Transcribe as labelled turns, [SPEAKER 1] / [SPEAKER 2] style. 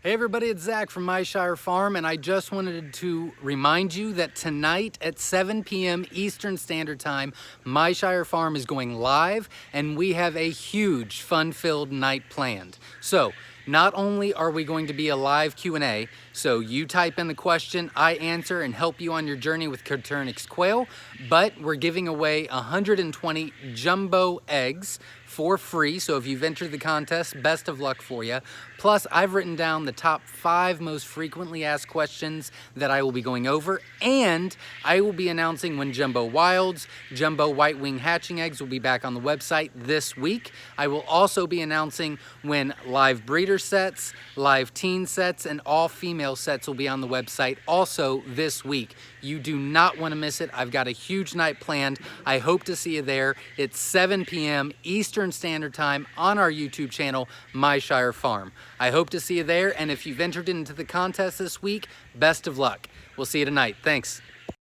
[SPEAKER 1] Hey everybody, it's Zach from Myshire Farm, and I just wanted to remind you that tonight at 7 p.m. Eastern Standard Time, Myshire Farm is going live, and we have a huge fun-filled night planned. So, not only are we going to be a live Q&A, so you type in the question, I answer and help you on your journey with Coturnix quail, but we're giving away 120 jumbo eggs for free. So if you've entered the contest, best of luck for you. Plus, I've written down the top 5 most frequently asked questions that I will be going over, and I will be announcing when Jumbo Wilds, Jumbo White Wing hatching eggs will be back on the website this week. I will also be announcing when live breeder sets, live teen sets, and all female sets will be on the website also this week. You do not want to miss it. I've got a huge night planned. I hope to see you there. It's 7 p.m. Eastern Standard Time on our YouTube channel, Myshire Farm. I hope to see you there, and if you've entered into the contest this week, best of luck. We'll see you tonight. Thanks.